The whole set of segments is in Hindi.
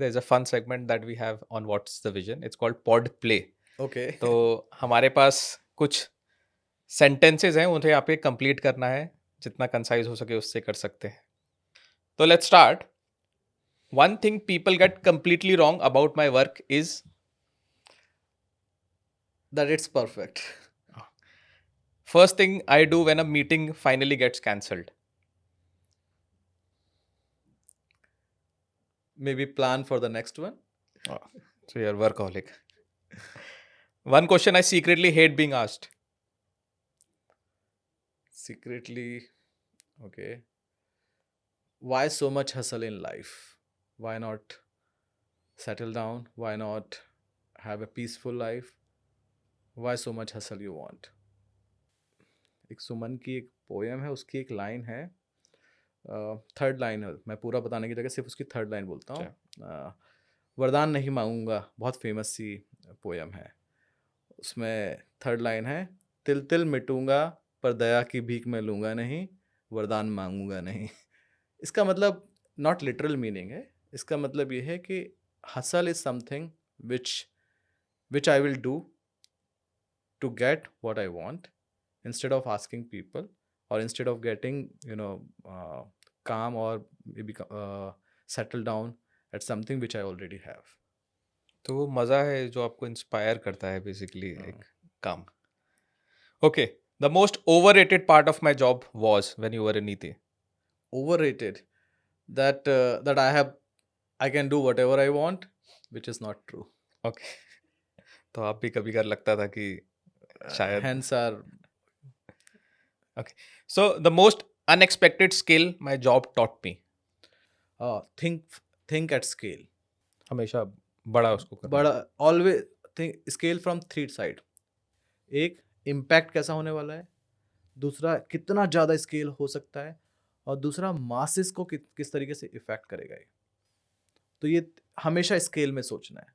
There's a fun segment that we have on What's the Vision. It's called Pod Play. Okay तो हमारे पास कुछ सेंटेंसेस हैं, उन्हें आप कंप्लीट करना है, जितना कंसाइज हो सके उससे कर सकते हैं. तो let's start. One thing people get completely wrong about my work is. That it's perfect. First thing I do when a meeting finally gets cancelled. Maybe plan for the next one. So you're workaholic. One question I secretly hate being asked. Secretly, okay. Why so much hustle in life? Why not settle down? Why not have a peaceful life? Why so much hustle you want? एक सुमन की एक पोएम है, उसकी एक लाइन है, थर्ड लाइन है. मैं पूरा बताने की जगह सिर्फ उसकी थर्ड लाइन बोलता हूँ. वरदान नहीं मांगूंगा, बहुत फेमस सी पोएम है. उसमें थर्ड लाइन है, तिल तिल मिटूंगा पर दया की भीख मैं लूंगा नहीं, वरदान मांगूंगा नहीं. इसका मतलब नॉट लिटरल मीनिंग है. इसका मतलब ये है कि hustle is something which I will do to get what I want instead of asking people, or instead of getting calm or maybe settle down at something which I already have. तो वो मजा है जो आपको इंस्पायर करता है बेसिकली एक काम. Okay. The most overrated part of my job was when you were in NITI. Overrated, that I can do whatever I want, which is not true. Okay. तो आप भी कभी कभार लगता था कि शायद. Hence our Okay. So the most unexpected skill my job taught me. think at scale. हमेशा बड़ा उसको करना. बड़ा always think scale from three side. एक impact कैसा होने वाला है, दूसरा कितना ज़्यादा स्केल हो सकता है, और दूसरा मासेस को किस तरीके से इफेक्ट करेगा ये. तो ये हमेशा स्केल में सोचना है.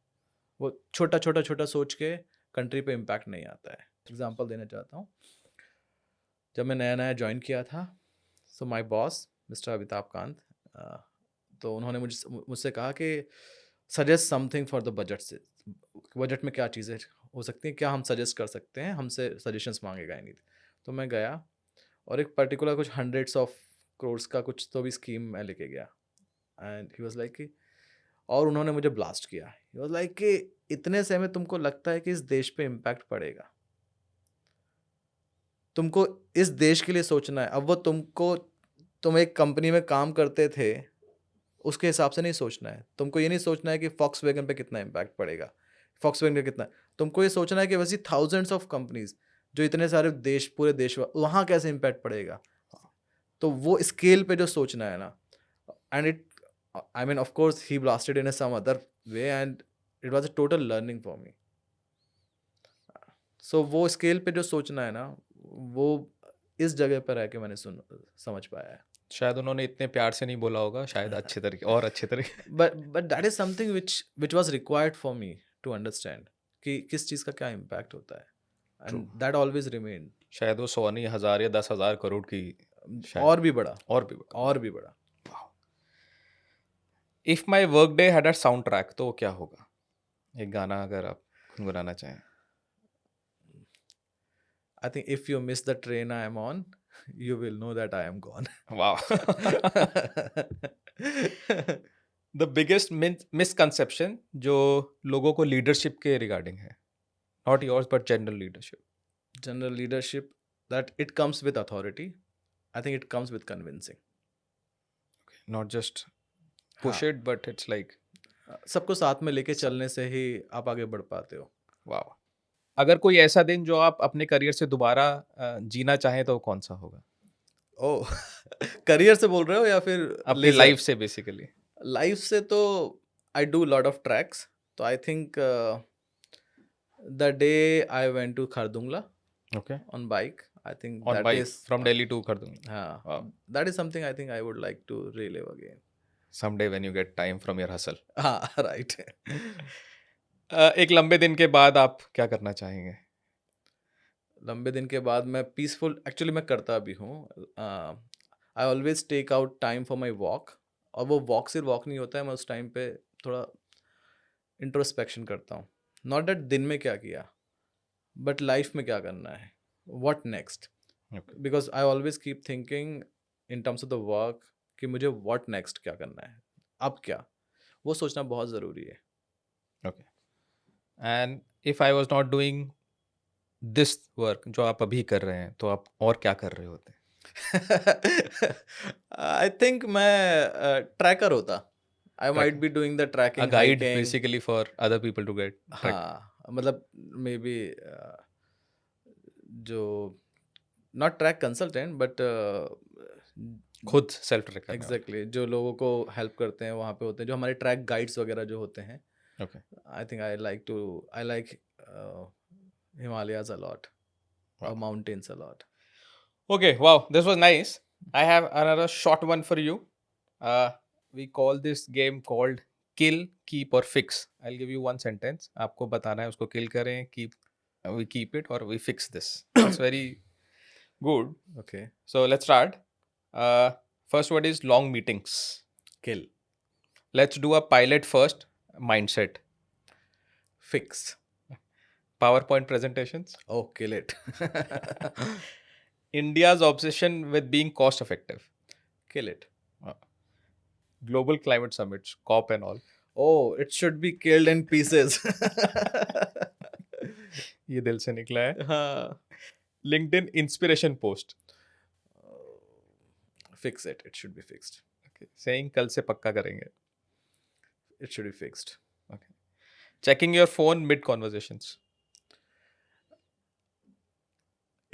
वो छोटा छोटा छोटा सोच के कंट्री पे इम्पैक्ट नहीं आता है. एग्जांपल देना चाहता हूँ. जब मैं नया नया ज्वाइन किया था, so my boss mister Amitabh Kant, तो उन्होंने मुझसे कहा कि suggest something for the budget. से बजट में क्या चीज़ें हो सकती हैं, क्या हम सजेस्ट कर सकते हैं, हमसे सजेशंस मांगेगा नहीं. तो मैं गया और एक पर्टिकुलर कुछ हंड्रेड्स ऑफ करोड्स का कुछ तो भी स्कीम मैं लेके गया. एंड ही वाज लाइक कि, और उन्होंने मुझे ब्लास्ट किया. ही वाज लाइक कि इतने से में तुमको लगता है कि इस देश पे इम्पैक्ट पड़ेगा, तुमको इस देश के लिए सोचना है. अब वो तुम एक कंपनी में काम करते थे, उसके हिसाब से नहीं सोचना है. तुमको ये नहीं सोचना है कि फॉक्सवैगन पे कितना इम्पैक्ट पड़ेगा, फॉक्सवैगन पे कितना. तुमको ये सोचना है कि वैसी थाउजेंड्स ऑफ कंपनीज जो इतने सारे देश, पूरे देश, वहाँ कैसे इम्पैक्ट पड़ेगा. तो वो स्केल पे जो सोचना है ना, and it, I mean of course he blasted in some other way, and it was a total learning for me. So वो स्केल पे जो सोचना है ना, वो इस जगह पर रह के मैंने समझ पाया है. शायद उन्होंने इतने प्यार से नहीं बोला होगा, शायद अच्छे तरीके और अच्छे तरीके. but that is something which was required for me to understand कि किस चीज़ का क्या इम्पैक्ट होता है. And that always remain. शायद वो 100 नहीं, 1000 या 10,000 करोड़ की. और भी बड़ा, और भी बड़ा. और भी बड़ा. If my work day had a sound track, तो क्या होगा? एक गाना अगर आप गुनगुनाना चाहें. I think if you miss the train I am on, you will know that I am gone. वाह. द बिगेस्ट मिसकंसेप्शन जो लोगों को लीडरशिप के रिगार्डिंग है, not yours but general leadership. General leadership, that it comes with authority. I think it comes with convincing. Not just push it, but it's like सबको साथ में लेके चलने से ही आप आगे बढ़ पाते हो. वाह. अगर कोई ऐसा दिन जो आप अपने करियर से दोबारा जीना चाहें तो कौन सा होगा? ओह करियर से बोल रहे हो या फिर अपनी लाइफ से? बेसिकली लाइफ से तो I do lot of tracks. तो I think the day I went to Khardungla okay. on bike, I think on that bike is from Delhi to Khardungla. Wow. that is something I think I would like to relive again. Someday when you get time from your hustle. Right. एक लंबे दिन के बाद आप क्या करना चाहेंगे? लंबे दिन के बाद मैं पीसफुल, एक्चुअली मैं करता भी हूँ. I always take out time for my walk. और वो वॉक सिर्फ वॉक नहीं होता है, मैं उस टाइम पे थोड़ा इंट्रोस्पेक्शन करता हूँ. नॉट दैट दिन में क्या किया, बट लाइफ में क्या करना है, what next. Okay. Because I always keep thinking in terms of the work कि मुझे व्हाट नेक्स्ट क्या करना है, अब क्या, वो सोचना बहुत ज़रूरी है. Okay. And if I was not doing this work जो आप अभी कर रहे हैं, तो आप और क्या कर रहे होते? आई थिंक मैं ट्रैकर होता. I might Tracker. Be doing the A trekking, guide hiking. basically for other people to get track. हाँ, मतलब मे बी जो नॉट ट्रैक कंसल्टेंट बट खुद सेल्फ ट्रैक करने वाले. एग्जैक्टली जो लोगों को हेल्प करते हैं वहाँ पे होते हैं, जो हमारे ट्रैक गाइड्स वगैरह जो होते हैं. Okay. I think I like Himalayas a lot और Wow. Mountains a lot. Okay, wow, this was nice. I have another short one for you. We call this game called kill, keep or fix. I'll give you one sentence. आपको बताना है उसको kill करें, we keep it or we fix this. It's very good. Okay. So let's start. First word is long meetings. Kill. Let's do a pilot first. Mindset. Fix. PowerPoint presentations. Oh, kill it. India's obsession with being cost effective. Kill it. Global climate summits, COP and all. Oh, it should be killed in pieces. ये दिल से निकला है. हाँ. LinkedIn inspiration post. Fix it. It should be fixed. Okay. Saying कल से पक्का करेंगे. It should be fixed. Okay. Checking your phone mid conversations.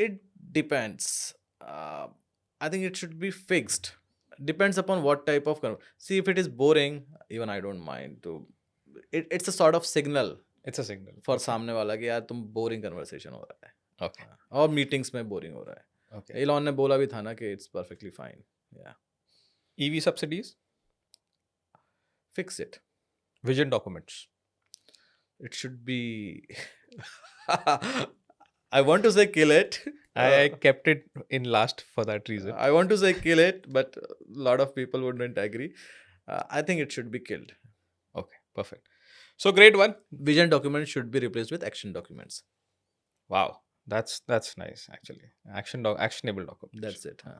It depends. I think it should be fixed. Depends upon what type of see, if it is boring, even I don't mind to. It's a sort of signal It's a signal. for सामने वाला कि यार तुम boring conversation हो रहा है. Okay. और meetings में boring हो रहा है. Okay. Elon ने बोला भी था ना कि it's perfectly fine. Yeah. EV subsidies. Fix it. Vision documents. It should be. I want to say kill it. I kept it in last for that reason. I want to say kill it, but a lot of people wouldn't agree. I think it should be killed. Okay, perfect. So great one. Vision documents should be replaced with action documents. Wow, that's nice actually. Actionable documents. That's it. Huh?